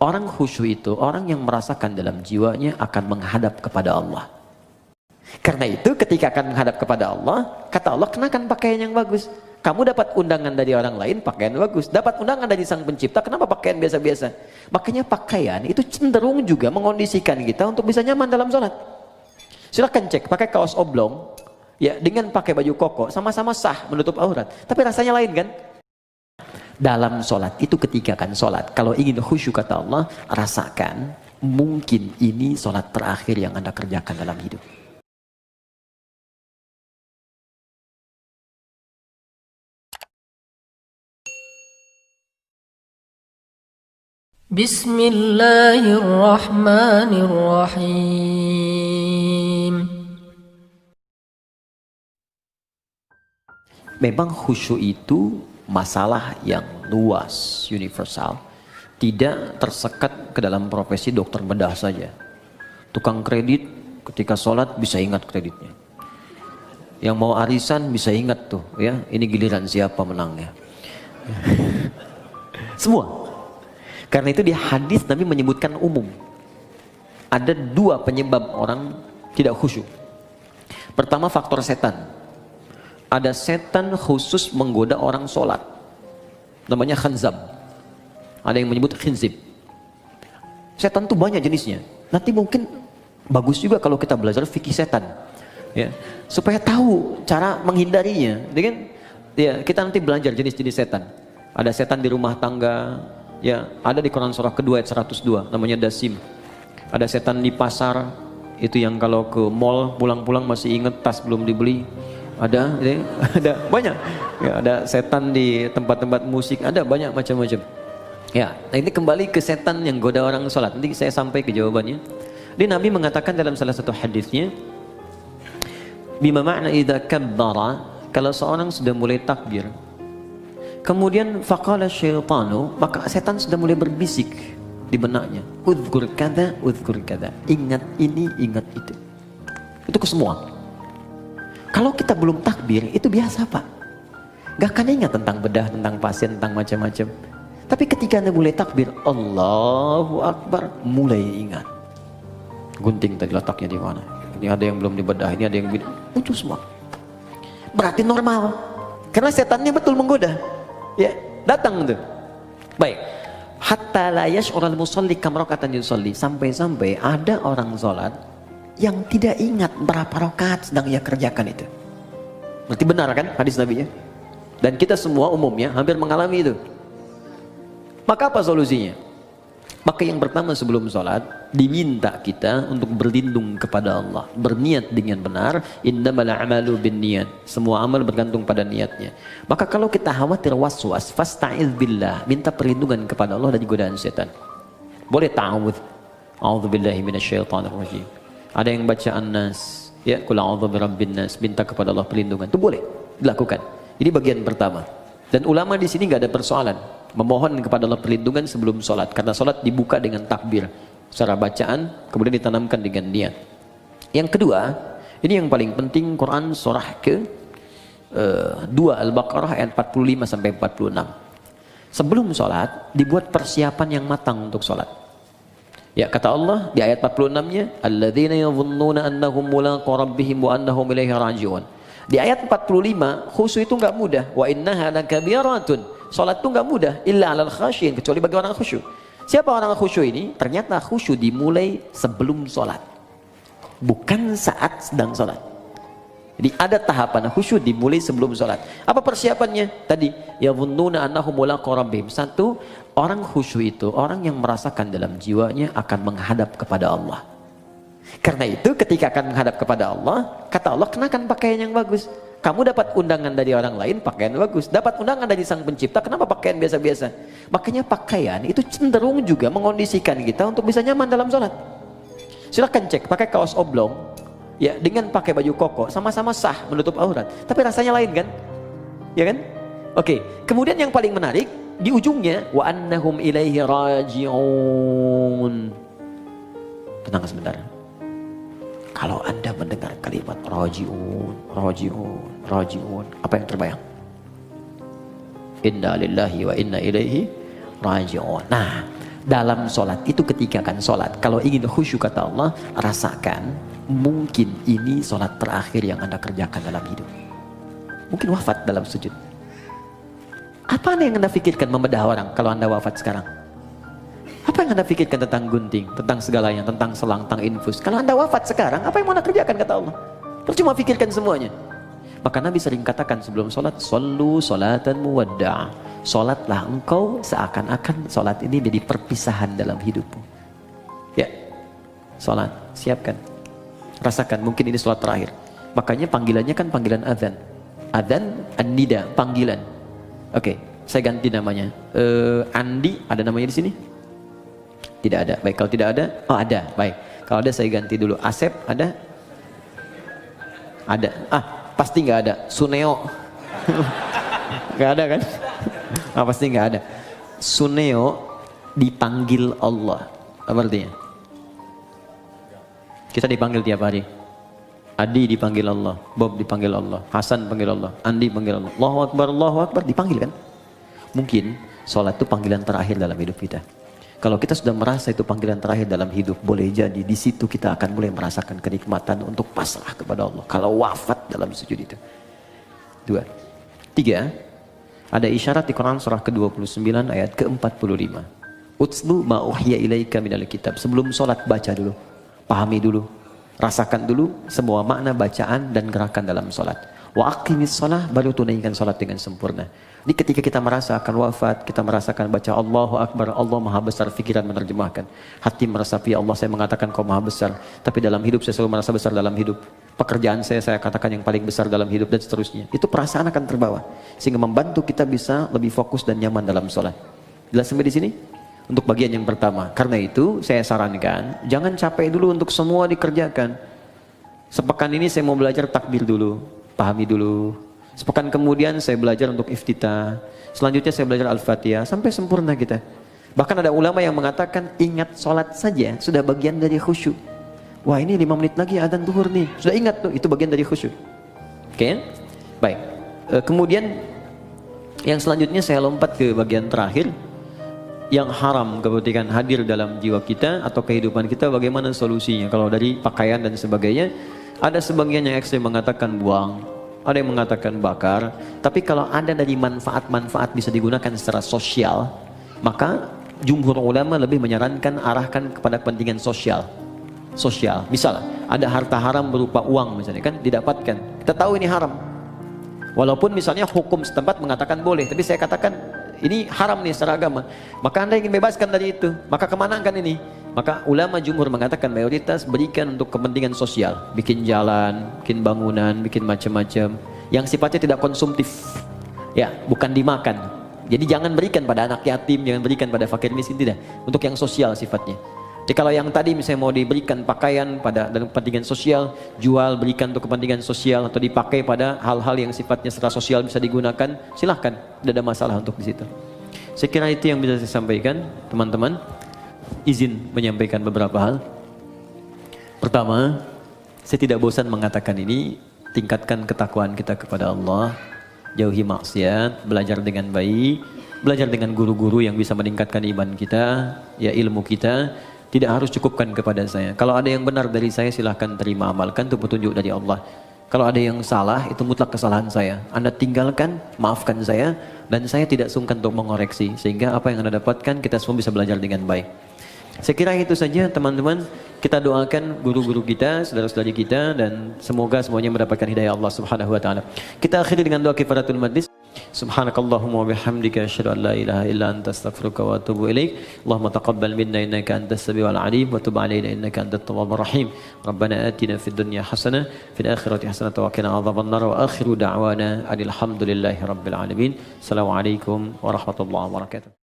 Orang khusyuk itu orang yang merasakan dalam jiwanya akan menghadap kepada Allah. Karena itu ketika akan menghadap kepada Allah, kata Allah, kenakan pakaian yang bagus. Kamu dapat undangan dari orang lain, pakaian bagus. Dapat undangan dari sang pencipta, kenapa pakaian biasa-biasa? Makanya pakaian itu cenderung juga mengondisikan kita untuk bisa nyaman dalam sholat. Silahkan cek, pakai kaos oblong, ya dengan pakai baju koko, sama-sama sah menutup aurat. Tapi rasanya lain kan? Dalam sholat itu ketika akan sholat, kalau ingin khusyuk kata Allah, rasakan mungkin ini sholat terakhir yang Anda kerjakan dalam hidup. Bismillahirrahmanirrahim. Memang khusyuk itu masalah yang luas, universal, tidak tersekat ke dalam profesi dokter bedah saja. Tukang kredit ketika sholat bisa ingat kreditnya. Yang mau arisan bisa ingat tuh, ya ini giliran siapa menangnya. Semua. Karena itu di hadis Nabi menyebutkan umum. Ada dua penyebab orang tidak khusyuk. Pertama, faktor setan. Ada setan khusus menggoda orang sholat. Namanya khanzab. Ada yang menyebut khinzib. Setan itu banyak jenisnya. Nanti mungkin bagus juga kalau kita belajar fikih setan. Ya, supaya tahu cara menghindarinya. Ya, kita nanti belajar jenis-jenis setan. Ada setan di rumah tangga. Ya, ada di Quran surah kedua ayat 102, namanya dasim. Ada setan di pasar, itu yang kalau ke mall pulang-pulang masih ingat tas belum dibeli. Ada, ya, ada banyak. Ya, ada setan di tempat-tempat musik, ada banyak macam-macam. Ya, nah ini kembali ke setan yang goda orang sholat. Nanti saya sampai ke jawabannya. Di Nabi mengatakan dalam salah satu hadisnya, bima ma'na idza kabbara, kalau seorang sudah mulai takbir, kemudian faqala syaitanu, maka setan sudah mulai berbisik di benaknya, udzkur kada, ingat ini, ingat itu. Itu ke semua. Kalau kita belum takbir, itu biasa Pak. Gak akan ingat tentang bedah, tentang pasien, tentang macam-macam. Tapi ketika Anda mulai takbir, Allahu Akbar, mulai ingat. Gunting tadi letaknya di mana? Ini ada yang belum dibedah, ini ada yang muncul semua. Berarti normal. Karena setannya betul menggoda. Ya, datang tuh. Baik. Hatta la yash'ural musalli kam raka'atan yusalli. Sampai-sampai ada orang salat yang tidak ingat berapa rakaat sedang ia kerjakan itu. Berarti benar kan hadis Nabi-nya? Dan kita semua umumnya hampir mengalami itu. Maka apa solusinya? Maka yang pertama sebelum sholat diminta kita untuk berlindung kepada Allah, berniat dengan benar. Innamal a'malu binniyat, semua amal bergantung pada niatnya. Maka kalau kita khawatir waswas, fasta'iz billah, minta perlindungan kepada Allah dari godaan setan. Boleh ta'awudz, a'udzubillahi minasyaitonir rajim. Ada yang baca An-Nas, ya, qul a'udzu birabbin nas, minta kepada Allah perlindungan. Itu boleh dilakukan. Ini bagian pertama. Dan ulama di sini nggak ada persoalan memohon kepada Allah perlindungan sebelum sholat, karena sholat dibuka dengan takbir secara bacaan, kemudian ditanamkan dengan niat. Yang kedua, ini yang paling penting, Quran surah ke 2 Al-Baqarah ayat 45 sampai 46. Sebelum sholat dibuat persiapan yang matang untuk sholat. Ya, kata Allah di ayat 46-nya, alladzina yadhunnuna annahum mulaqu rabbihim wa annahum ilaihi raji'un. Di ayat 45, khusyuk itu enggak mudah. Wa innaha lakabiratun. Salat itu enggak mudah, illa 'alal khasyin, kecuali bagi orang khusyuk. Siapa orang khusyuk ini? Ternyata khusyuk dimulai sebelum salat, bukan saat sedang salat. Jadi ada tahapan khusyuk dimulai sebelum salat. Apa persiapannya? Tadi, yadhunnuna annahum mulaqu rabbihim. Satu, orang khusyuk itu orang yang merasakan dalam jiwanya akan menghadap kepada Allah. Karena itu ketika akan menghadap kepada Allah, kata Allah, kenakan pakaian yang bagus. Kamu dapat undangan dari orang lain, pakaian bagus. Dapat undangan dari sang pencipta, kenapa pakaian biasa-biasa? Makanya pakaian itu cenderung juga mengondisikan kita untuk bisa nyaman dalam sholat. Silahkan cek, pakai kaos oblong, ya dengan pakai baju koko, sama-sama sah menutup aurat. Tapi rasanya lain kan? Ya kan? Oke. Kemudian yang paling menarik di ujungnya, wa annahum ilaihi raji'un. Tenang sebentar. Kalau Anda mendengar kalimat raji'un, apa yang terbayang? Inna lillahi wa inna ilaihi raji'un. Nah, dalam sholat itu ketika kan sholat. Kalau ingin khusyuk kata Allah, rasakan mungkin ini sholat terakhir yang Anda kerjakan dalam hidup. Mungkin wafat dalam sujud. Apa yang Anda pikirkan membedah orang kalau Anda wafat sekarang? Apa yang Anda pikirkan tentang gunting, tentang segalanya, tentang selang, tentang infus? Kalau Anda wafat sekarang, apa yang mau Anda kerjakan kata Allah? Percuma pikirkan semuanya. Maka Nabi sering katakan sebelum sholat, Sallu sholatan muwadda'. Sholatlah engkau seakan-akan sholat ini jadi perpisahan dalam hidupmu. Ya, sholat, siapkan. Rasakan, mungkin ini sholat terakhir. Makanya panggilannya kan panggilan azan. Azan, an-nida, panggilan. Oke, saya ganti namanya. Andi, ada namanya di sini? Tidak ada. Baik, kalau tidak ada, oh ada. Baik, kalau ada saya ganti dulu. Asep, ada? Ada. Pasti nggak ada. Suneo, nggak ada kan? Pasti nggak ada. Suneo dipanggil Allah. Apa artinya? Kita dipanggil tiap hari. Adi dipanggil Allah, Bob dipanggil Allah, Hasan panggil Allah, Andi panggil Allah. Allahu Akbar, dipanggil kan? Mungkin sholat itu panggilan terakhir dalam hidup kita. Kalau kita sudah merasa itu panggilan terakhir dalam hidup, boleh jadi di situ kita akan mulai merasakan kenikmatan untuk pasrah kepada Allah. Kalau wafat dalam sujud itu. 2. 3. Ada isyarat di Quran surah ke-29 ayat ke-45. Utslu ma uhiya ilaika minal kitab. Sebelum sholat baca dulu, pahami dulu, rasakan dulu semua makna bacaan dan gerakan dalam sholat. Wa aqimis sholah, baru tunaikan sholat dengan sempurna. Jadi ketika kita merasa akan wafat, kita merasakan baca Allahu Akbar, Allah Maha Besar, pikiran menerjemahkan. Hati merasa, ya Allah saya mengatakan kau Maha Besar, tapi dalam hidup saya selalu merasa besar dalam hidup. Pekerjaan saya katakan yang paling besar dalam hidup dan seterusnya. Itu perasaan akan terbawa. Sehingga membantu kita bisa lebih fokus dan nyaman dalam sholat. Jelas sampai di sini? Untuk bagian yang pertama. Karena itu saya sarankan, jangan capek dulu untuk semua dikerjakan. Sepekan ini saya mau belajar takbir dulu, pahami dulu. Sepekan kemudian saya belajar untuk iftitah. Selanjutnya saya belajar Al-Fatihah sampai sempurna kita. Bahkan ada ulama yang mengatakan ingat sholat saja sudah bagian dari khusyuk. Wah ini 5 menit lagi adzan zuhur nih. Sudah ingat tuh, itu bagian dari khusyuk. Oke? Baik. Kemudian yang selanjutnya saya lompat ke bagian terakhir. Yang haram ketika hadir dalam jiwa kita atau kehidupan kita, bagaimana solusinya? Kalau dari pakaian dan sebagainya, ada sebagian yang ekstrem mengatakan buang, ada yang mengatakan bakar. Tapi kalau ada dari manfaat-manfaat bisa digunakan secara sosial, maka jumhur ulama lebih menyarankan arahkan kepada kepentingan sosial. Misal ada harta haram berupa uang misalnya kan didapatkan, kita tahu ini haram. Walaupun misalnya hukum setempat mengatakan boleh, tapi saya katakan ini haram nih secara agama. Maka Anda ingin bebaskan dari itu, maka kemana kan ini? Maka ulama jumhur mengatakan mayoritas berikan untuk kepentingan sosial, bikin jalan, bikin bangunan, bikin macam-macam yang sifatnya tidak konsumtif, ya bukan dimakan. Jadi jangan berikan pada anak yatim, jangan berikan pada fakir miskin, tidak. Untuk yang sosial sifatnya. Jadi kalau yang tadi misalnya mau diberikan pakaian pada dalam kepentingan sosial, jual berikan untuk kepentingan sosial atau dipakai pada hal-hal yang sifatnya secara sosial bisa digunakan, silahkan, tidak ada masalah untuk di situ. Saya kira itu yang bisa saya sampaikan, teman-teman. Izin menyampaikan beberapa hal. Pertama, saya tidak bosan mengatakan ini, tingkatkan ketakwaan kita kepada Allah, jauhi maksiat, belajar dengan baik, belajar dengan guru-guru yang bisa meningkatkan iman kita, ya ilmu kita. Tidak harus cukupkan kepada saya. Kalau ada yang benar dari saya, silahkan terima, amalkan, itu petunjuk dari Allah. Kalau ada yang salah, itu mutlak kesalahan saya. Anda tinggalkan, maafkan saya, dan saya tidak sungkan untuk mengoreksi. Sehingga apa yang Anda dapatkan, kita semua bisa belajar dengan baik. Saya kira itu saja teman-teman. Kita doakan guru-guru kita, saudara-saudari kita, dan semoga semuanya mendapatkan hidayah Allah Subhanahu wa taala. Kita akhiri dengan doa kifaratul majlis. Subhanakallahumma wa bihamdika asyhadu an la ilaha illa anta astaghfiruka wa atubu ilaik. Allahumma taqabbal minna innaka antas samiul alim wa tub alaina innaka antat tawwabur rahim. Rabbana atina fid dunya hasanah fil akhirati hasanah wa qina adzabannar wa akhiru da'wana alhamdulillahi rabbil alamin. Assalamualaikum warahmatullahi wabarakatuh.